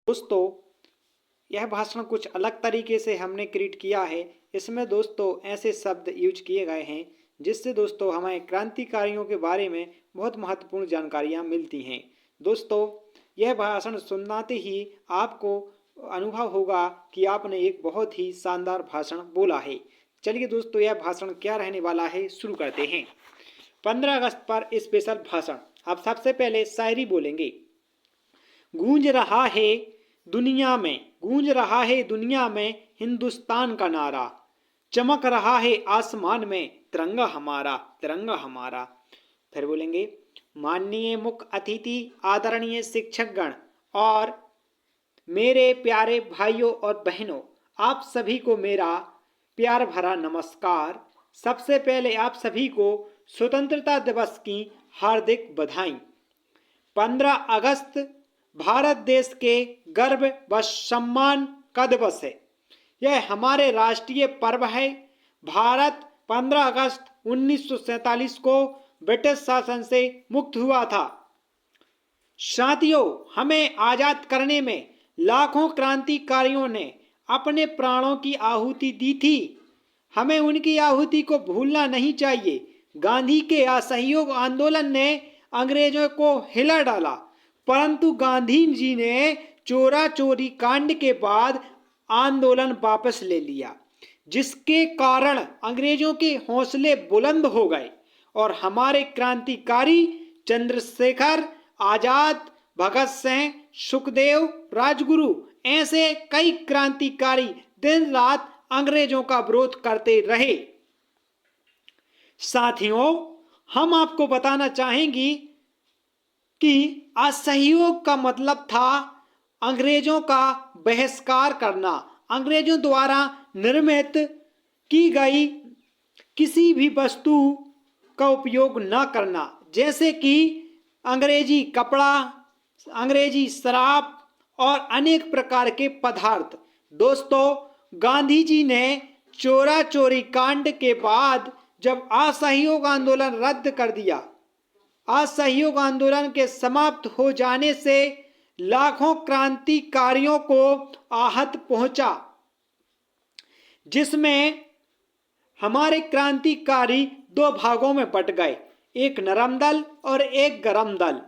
दोस्तों, यह भाषण कुछ अलग तरीके से हमने क्रिएट किया है। इसमें दोस्तों ऐसे शब्द यूज किए गए हैं जिससे दोस्तों हमें क्रांतिकारियों के बारे में बहुत महत्वपूर्ण जानकारियां मिलती हैं। दोस्तों, यह भाषण सुनते ही आपको अनुभव होगा कि आपने एक बहुत ही शानदार भाषण बोला है। चलिए दोस्तों, यह भाषण क्या रहने वाला है, शुरू करते हैं। 15 अगस्त पर स्पेशल भाषण। आप सबसे पहले शायरी बोलेंगे। गूंज रहा है दुनिया में, गूंज रहा है दुनिया में हिंदुस्तान का नारा, चमक रहा है आसमान में तिरंगा हमारा, तिरंगा हमारा। फिर बोलेंगे, माननीय मुख्य अतिथि, आदरणीय शिक्षकगण और मेरे प्यारे भाइयों और बहनों, आप सभी को मेरा प्यार भरा नमस्कार। सबसे पहले आप सभी को स्वतंत्रता दिवस की हार्दिक बधाई। 15 अगस्त भारत देश के गर्व व सम्मान का दिवस है। यह हमारे राष्ट्रीय पर्व है। भारत 15 अगस्त 1947 को ब्रिटिश शासन से मुक्त हुआ था। साथियों, हमें आजाद करने में लाखों क्रांतिकारियों ने अपने प्राणों की आहुति दी थी। हमें उनकी आहुति को भूलना नहीं चाहिए। गांधी के असहयोग आंदोलन ने अंग्रेजों को हिला डाला, परंतु गांधी जी ने चोरा चोरी कांड के बाद आंदोलन वापस ले लिया, जिसके कारण अंग्रेजों के हौसले बुलंद हो गए और हमारे क्रांतिकारी चंद्रशेखर आजाद, भगत सिंह, सुखदेव, राजगुरु ऐसे कई क्रांतिकारी दिन रात अंग्रेजों का विरोध करते रहे। साथियों, हम आपको बताना चाहेंगे कि असहयोग का मतलब था अंग्रेजों का बहिष्कार करना, अंग्रेजों द्वारा निर्मित की गई किसी भी वस्तु का उपयोग न करना, जैसे कि अंग्रेजी कपड़ा, अंग्रेजी शराब और अनेक प्रकार के पदार्थ। दोस्तों, गांधी जी ने चोरा चोरी कांड के बाद जब असहयोग आंदोलन रद्द कर दिया, असहयोग आंदोलन के समाप्त हो जाने से लाखों क्रांतिकारियों को आहत पहुंचा, जिसमें हमारे क्रांतिकारी दो भागों में बट गए, एक नरम दल और एक गरम दल,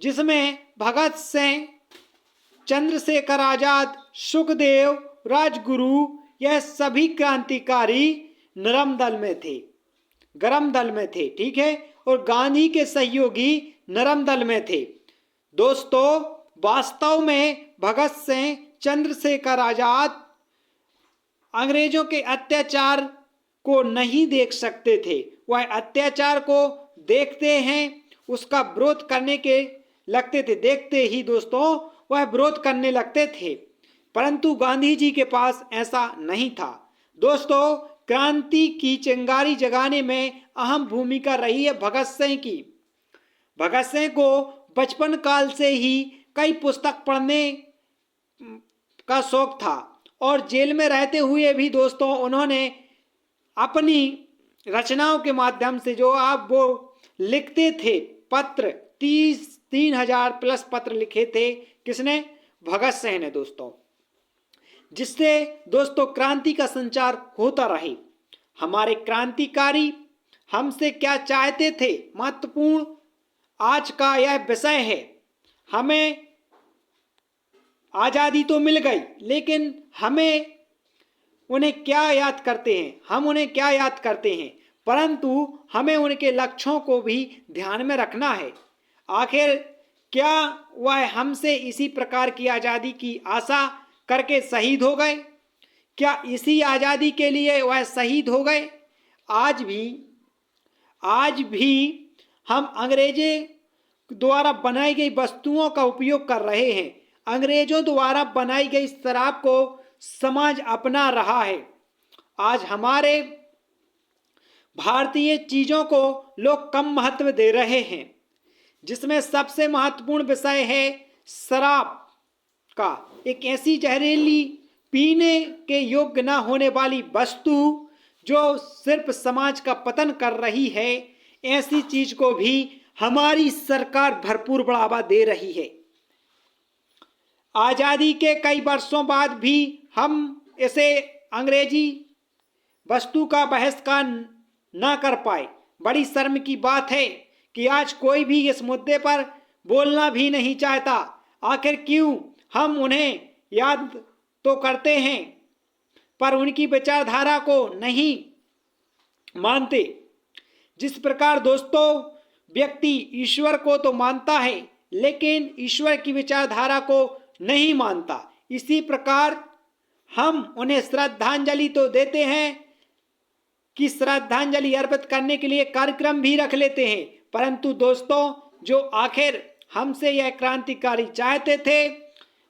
जिसमें भगत सिंह, चंद्रशेखर आजाद, सुखदेव, राजगुरु यह सभी क्रांतिकारी नरम दल में थे, गरम दल में थे, ठीक है, और गांधी के सहयोगी नरम दल में थे। दोस्तों, वास्तव में भगत सिंह, चंद्रशेखर आजाद अंग्रेजों के अत्याचार को नहीं देख सकते थे। वह अत्याचार को देखते हैं, उसका विरोध करने के लगते थे, देखते ही दोस्तों वह विरोध करने लगते थे, परंतु गांधी जी के पास ऐसा नहीं था। दोस्तों, क्रांति की चिंगारी जगाने में अहम भूमिका रही है भगत सिंह की। भगत सिंह को बचपन काल से ही कई पुस्तक पढ़ने का शौक था और जेल में रहते हुए भी दोस्तों उन्होंने अपनी रचनाओं के माध्यम से जो आप वो लिखते थे, पत्र 3,000 प्लस पत्र लिखे थे। किसने? भगत सिंह ने दोस्तों, जिससे दोस्तों क्रांति का संचार होता रहे। हमारे क्रांतिकारी हमसे क्या चाहते थे, महत्वपूर्ण आज का यह विषय है। हमें आजादी तो मिल गई, लेकिन हमें उन्हें क्या याद करते हैं, हम उन्हें क्या याद करते हैं, परंतु हमें उनके लक्ष्यों को भी ध्यान में रखना है। आखिर क्या वह हमसे इसी प्रकार की आजादी की आशा करके शहीद हो गए? क्या इसी आजादी के लिए वह शहीद हो गए? आज भी हम अंग्रेजों द्वारा बनाई गई वस्तुओं का उपयोग कर रहे हैं। अंग्रेजों द्वारा बनाई गई शराब को समाज अपना रहा है। आज हमारे भारतीय चीजों को लोग कम महत्व दे रहे हैं, जिसमें सबसे महत्वपूर्ण विषय है शराब का, एक ऐसी जहरीली पीने के योग्य न होने वाली वस्तु जो सिर्फ समाज का पतन कर रही है। ऐसी चीज को भी हमारी सरकार भरपूर बढ़ावा दे रही है। आज़ादी के कई वर्षों बाद भी हम इसे अंग्रेजी वस्तु का बहिष्कार न कर पाए। बड़ी शर्म की बात है कि आज कोई भी इस मुद्दे पर बोलना भी नहीं चाहता। आखिर क्यों? हम उन्हें याद तो करते हैं पर उनकी विचारधारा को नहीं मानते। जिस प्रकार दोस्तों व्यक्ति ईश्वर को तो मानता है लेकिन ईश्वर की विचारधारा को नहीं मानता, इसी प्रकार हम उन्हें श्रद्धांजलि तो देते हैं कि श्रद्धांजलि अर्पित करने के लिए कार्यक्रम भी रख लेते हैं, परंतु दोस्तों जो आखिर हमसे यह क्रांतिकारी चाहते थे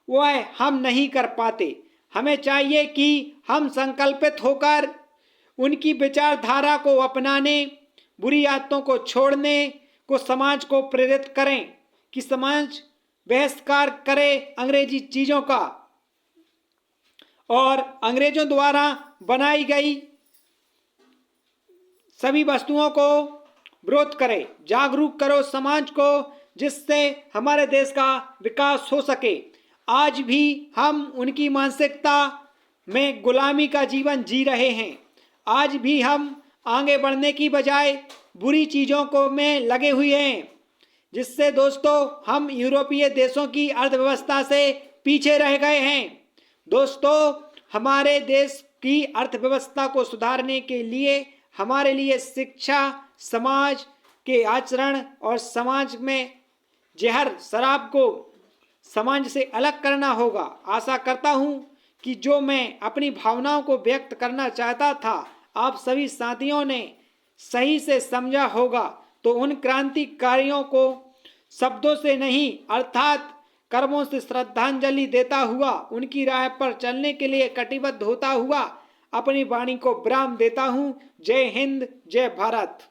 वह हम नहीं कर पाते। हमें चाहिए कि हम संकल्पित होकर उनकी विचारधारा को अपनाने, बुरी आदतों को छोड़ने को समाज को प्रेरित करें कि समाज बहिष्कार करे अंग्रेजी चीज़ों का और अंग्रेजों द्वारा बनाई गई सभी वस्तुओं को विरोध करे। जागरूक करो समाज को जिससे हमारे देश का विकास हो सके। आज भी हम उनकी मानसिकता में गुलामी का जीवन जी रहे हैं। आज भी हम आगे बढ़ने की बजाय बुरी चीज़ों को में लगे हुए हैं, जिससे दोस्तों हम यूरोपीय देशों की अर्थव्यवस्था से पीछे रह गए हैं। दोस्तों हमारे देश की अर्थव्यवस्था को सुधारने के लिए हमारे लिए शिक्षा, समाज के आचरण और समाज में जहर शराब को समाज से अलग करना होगा। आशा करता हूँ कि जो मैं अपनी भावनाओं को व्यक्त करना चाहता था आप सभी साथियों ने सही से समझा होगा। तो उन क्रांतिकारियों को शब्दों से नहीं अर्थात कर्मों से श्रद्धांजलि देता हुआ उनकी राह पर चलने के लिए कटिबद्ध होता हुआ अपनी वाणी को विराम देता हूँ। जय हिंद, जय भारत।